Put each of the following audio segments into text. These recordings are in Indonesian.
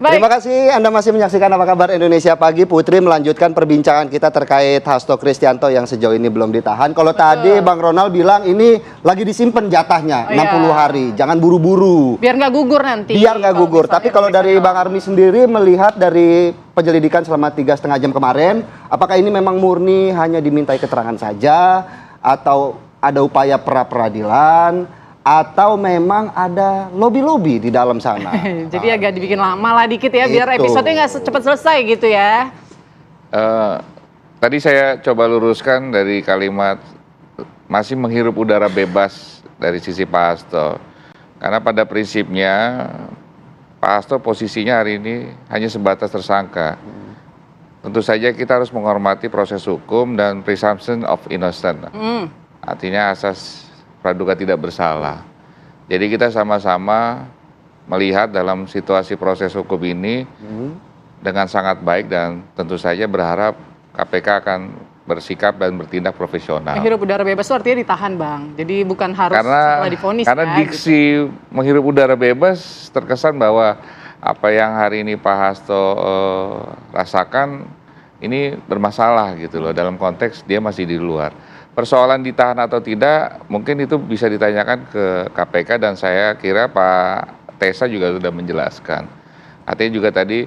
Baik. Terima kasih Anda masih menyaksikan Apa Kabar Indonesia Pagi. Putri melanjutkan perbincangan kita terkait Hasto Kristianto yang sejauh ini belum ditahan. Kalau tadi Bang Ronald bilang ini lagi disimpan jatahnya 60 hari, jangan buru-buru. Biar nggak gugur nanti. Biar nggak gugur. Tapi kalau dari Bang Army sendiri melihat dari penyelidikan selama 3,5 jam kemarin, apakah ini memang murni hanya dimintai keterangan saja, atau ada upaya pra-peradilan, atau memang ada lobby-lobby di dalam sana? Jadi agak dibikin lama lah dikit ya, biar episode nggak cepat selesai gitu ya. Tadi saya coba luruskan dari kalimat masih menghirup udara bebas dari sisi Pak Hasto. Karena pada prinsipnya Pak Hasto posisinya hari ini hanya sebatas tersangka. Tentu saja kita harus menghormati proses hukum dan presumption of innocence. Artinya asas praduga tidak bersalah. Jadi kita sama-sama melihat dalam situasi proses hukum ini dengan sangat baik dan tentu saja berharap KPK akan bersikap dan bertindak profesional. Menghirup udara bebas itu artinya ditahan, Bang. Jadi bukan harus setelah divonis karena ya, diksi gitu. Menghirup udara bebas terkesan bahwa apa yang hari ini Pak Hasto rasakan ini bermasalah gitu loh, dalam konteks dia masih di luar. Persoalan ditahan atau tidak mungkin itu bisa ditanyakan ke KPK dan saya kira Pak Tesa juga sudah menjelaskan. Artinya juga tadi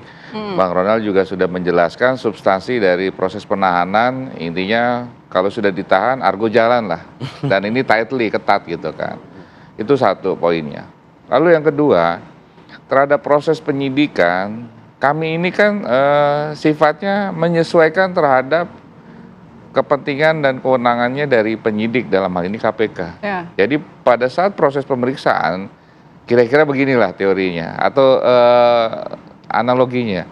Bang Ronald juga sudah menjelaskan substansi dari proses penahanan, intinya kalau sudah ditahan argo jalan lah. Dan ini tightly, ketat gitu kan. Itu satu poinnya. Lalu yang kedua, terhadap proses penyidikan, kami ini kan sifatnya menyesuaikan terhadap kepentingan dan kewenangannya dari penyidik, dalam hal ini KPK. Ya. Jadi pada saat proses pemeriksaan, kira-kira beginilah teorinya atau analoginya.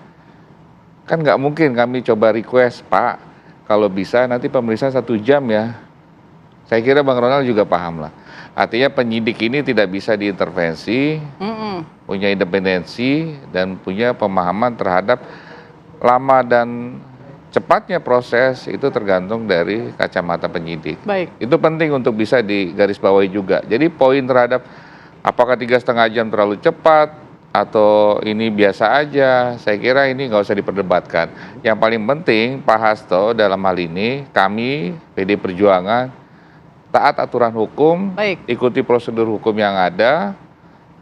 Kan nggak mungkin kami coba request, Pak, kalau bisa nanti pemeriksaan 1 jam ya. Saya kira Bang Ronald juga paham lah. Artinya penyidik ini tidak bisa diintervensi, punya independensi, dan punya pemahaman terhadap lama dan cepatnya proses itu tergantung dari kacamata penyidik. Baik. Itu penting untuk bisa digarisbawahi juga. Jadi poin terhadap apakah 3,5 jam terlalu cepat atau ini biasa aja, saya kira ini nggak usah diperdebatkan. Yang paling penting Pak Hasto dalam hal ini, kami PD Perjuangan taat aturan hukum, ikuti prosedur hukum yang ada,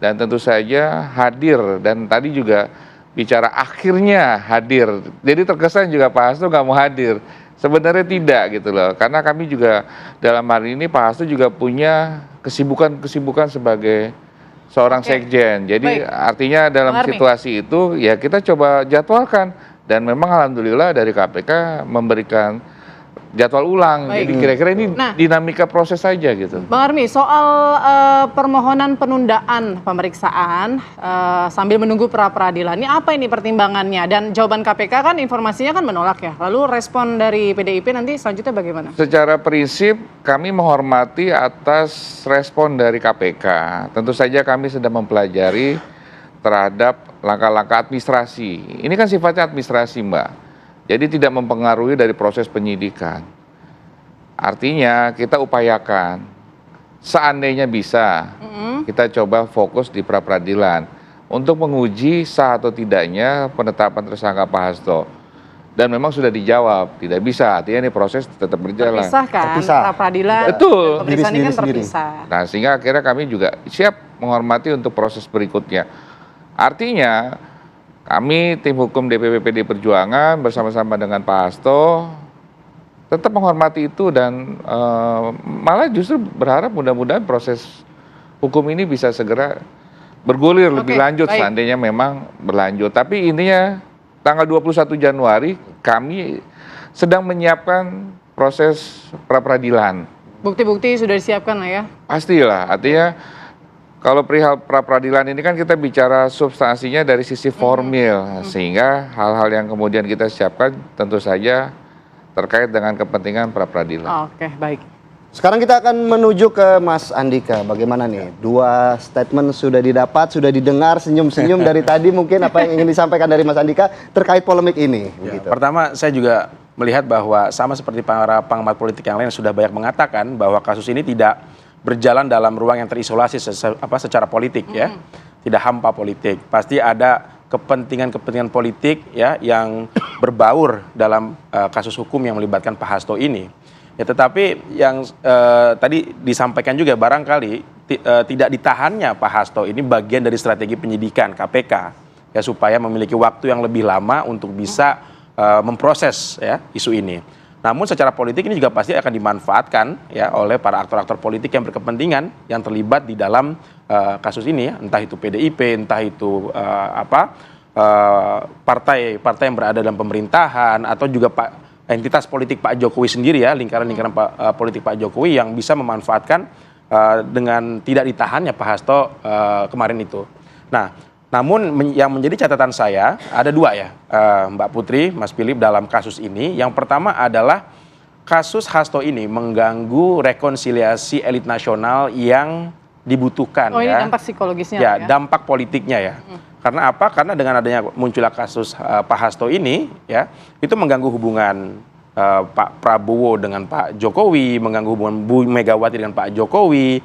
dan tentu saja hadir. Dan tadi juga bicara akhirnya hadir. Jadi terkesan juga Pak Hasto nggak mau hadir. Sebenarnya tidak gitu loh. Karena kami juga dalam hari ini Pak Hasto juga punya kesibukan sebagai seorang sekjen. Jadi artinya dalam situasi itu ya kita coba jadwalkan. Dan memang alhamdulillah dari KPK memberikan jadwal ulang. Jadi kira-kira ini dinamika proses saja gitu. Bang Army, soal permohonan penundaan pemeriksaan sambil menunggu pra-peradilan, ini apa ini pertimbangannya? Dan jawaban KPK kan informasinya kan menolak ya. Lalu respon dari PDIP nanti selanjutnya bagaimana? Secara prinsip kami menghormati atas respon dari KPK. Tentu saja kami sedang mempelajari terhadap langkah-langkah administrasi. Ini kan sifatnya administrasi, Mbak. Jadi tidak mempengaruhi dari proses penyidikan. Artinya kita upayakan, seandainya bisa, kita coba fokus di pra-peradilan untuk menguji sah atau tidaknya penetapan tersangka Pak Hasto. Dan memang sudah dijawab, tidak bisa, artinya ini proses tetap berjalan. Terpisah kan, pra-peradilan, betul. Pemeriksaan ini kan terpisah. Nah sehingga akhirnya kami juga siap menghormati untuk proses berikutnya. Artinya kami tim hukum DPP PD Perjuangan bersama-sama dengan Pak Hasto tetap menghormati itu dan malah justru berharap mudah-mudahan proses hukum ini bisa segera bergulir lebih lanjut seandainya memang berlanjut. Tapi intinya tanggal 21 Januari kami sedang menyiapkan proses pra-peradilan. Bukti-bukti sudah disiapkan lah ya? Pastilah, artinya kalau perihal pra-peradilan ini kan kita bicara substansinya dari sisi formil, sehingga hal-hal yang kemudian kita siapkan tentu saja terkait dengan kepentingan pra-peradilan. Oke, baik. Sekarang kita akan menuju ke Mas Andika. Bagaimana nih? 2 statement sudah didapat, sudah didengar, senyum-senyum dari tadi. Mungkin apa yang ingin disampaikan dari Mas Andika terkait polemik ini? Ya, pertama, saya juga melihat bahwa sama seperti para pengamat politik yang lain sudah banyak mengatakan bahwa kasus ini tidak berjalan dalam ruang yang terisolasi secara politik ya, tidak hampa politik. Pasti ada kepentingan-kepentingan politik ya yang berbaur dalam kasus hukum yang melibatkan Pak Hasto ini. Ya, tetapi yang tadi disampaikan juga barangkali tidak ditahannya Pak Hasto ini bagian dari strategi penyidikan KPK ya supaya memiliki waktu yang lebih lama untuk bisa memproses ya isu ini. Namun secara politik ini juga pasti akan dimanfaatkan ya oleh para aktor-aktor politik yang berkepentingan yang terlibat di dalam kasus ini ya, entah itu PDIP, entah itu partai yang berada dalam pemerintahan atau juga entitas politik Pak Jokowi sendiri ya, lingkaran-lingkaran politik Pak Jokowi yang bisa memanfaatkan dengan tidak ditahannya Pak Hasto kemarin itu. Nah, namun yang menjadi catatan saya ada dua ya, Mbak Putri, Mas Philip dalam kasus ini. Yang pertama adalah kasus Hasto ini mengganggu rekonsiliasi elit nasional yang dibutuhkan Oh, ya. ini dampak psikologisnya Ya, ya. dampak politiknya ya. Karena apa? Karena dengan adanya munculnya kasus Pak Hasto ini ya, itu mengganggu hubungan Pak Prabowo dengan Pak Jokowi, mengganggu hubungan Bu Megawati dengan Pak Jokowi,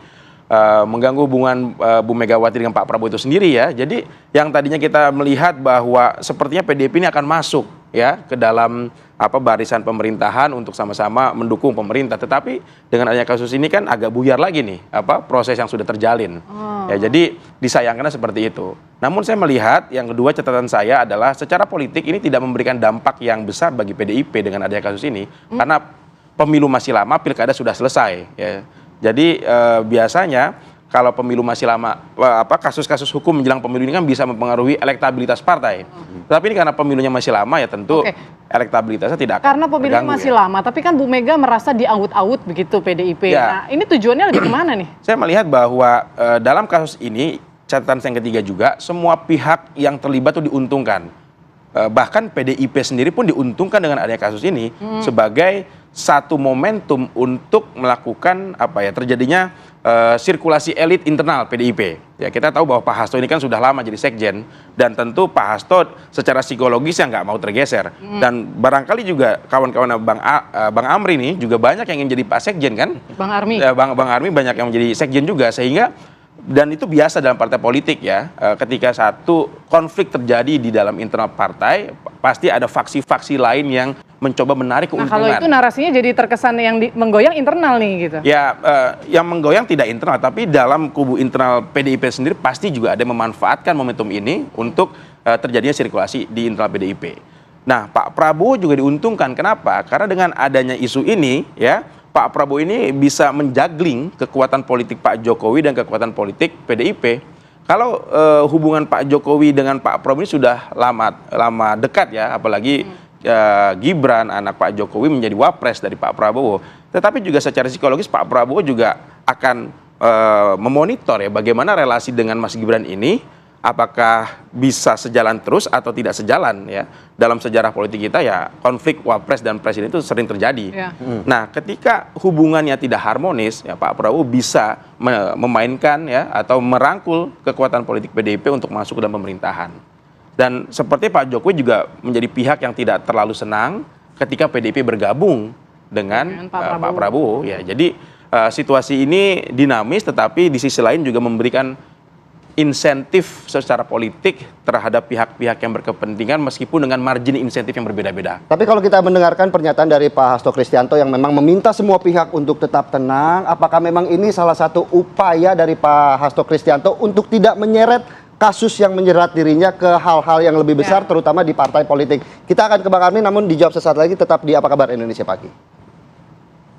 mengganggu hubungan Bu Megawati dengan Pak Prabowo itu sendiri ya. Jadi yang tadinya kita melihat bahwa sepertinya PDIP ini akan masuk ya ke dalam barisan pemerintahan untuk sama-sama mendukung pemerintah, tetapi dengan adanya kasus ini kan agak buyar lagi nih proses yang sudah terjalin. Ya, jadi disayangkan seperti itu. Namun saya melihat yang kedua catatan saya adalah secara politik ini tidak memberikan dampak yang besar bagi PDIP dengan adanya kasus ini karena pemilu masih lama, pilkada sudah selesai ya. Jadi biasanya kalau pemilu masih lama, kasus-kasus hukum menjelang pemilu ini kan bisa mempengaruhi elektabilitas partai. Tapi ini karena pemilunya masih lama ya tentu elektabilitasnya tidak akan Karena pemilunya terganggu, masih ya. lama, tapi kan Bu Mega merasa diaut-aut begitu PDIP. Ya. Nah, ini tujuannya lebih kemana nih? Saya melihat bahwa dalam kasus ini, catatan yang ketiga juga, semua pihak yang terlibat itu diuntungkan. Bahkan PDIP sendiri pun diuntungkan dengan adanya kasus ini sebagai satu momentum untuk melakukan terjadinya sirkulasi elit internal PDIP. Ya, kita tahu bahwa Pak Hasto ini kan sudah lama jadi sekjen dan tentu Pak Hasto secara psikologis yang nggak mau tergeser. Dan barangkali juga kawan-kawan Bang Amri ini juga banyak yang ingin jadi Pak Sekjen kan? Bang Armi. Bang Armi banyak yang menjadi sekjen juga sehingga dan itu biasa dalam partai politik ya, ketika satu konflik terjadi di dalam internal partai, pasti ada faksi-faksi lain yang mencoba menarik Nah, keuntungan. kalau itu narasinya jadi terkesan yang menggoyang internal nih gitu. Ya, yang menggoyang tidak internal, tapi dalam kubu internal PDIP sendiri pasti juga ada yang memanfaatkan momentum ini untuk terjadinya sirkulasi di internal PDIP. Nah, Pak Prabowo juga diuntungkan. Kenapa? Karena dengan adanya isu ini, ya, Pak Prabowo ini bisa menjuggling kekuatan politik Pak Jokowi dan kekuatan politik PDIP. Kalau hubungan Pak Jokowi dengan Pak Prabowo ini sudah lama dekat ya, apalagi Gibran anak Pak Jokowi menjadi wapres dari Pak Prabowo. Tetapi juga secara psikologis Pak Prabowo juga akan memonitor ya bagaimana relasi dengan Mas Gibran ini, apakah bisa sejalan terus atau tidak sejalan ya. Dalam sejarah politik kita ya konflik wapres dan presiden itu sering terjadi. Ya. Nah, ketika hubungannya tidak harmonis ya Pak Prabowo bisa memainkan ya atau merangkul kekuatan politik PDIP untuk masuk ke dalam pemerintahan. Dan seperti Pak Jokowi juga menjadi pihak yang tidak terlalu senang ketika PDIP bergabung dengan Pak Prabowo. Ya, jadi situasi ini dinamis, tetapi di sisi lain juga memberikan insentif secara politik terhadap pihak-pihak yang berkepentingan meskipun dengan margin insentif yang berbeda-beda. Tapi kalau kita mendengarkan pernyataan dari Pak Hasto Kristianto yang memang meminta semua pihak untuk tetap tenang, apakah memang ini salah satu upaya dari Pak Hasto Kristianto untuk tidak menyeret kasus yang menjerat dirinya ke hal-hal yang lebih besar terutama di partai politik? Kita akan ke Bang Armi, namun dijawab sesaat lagi, tetap di Apa Kabar Indonesia Pagi.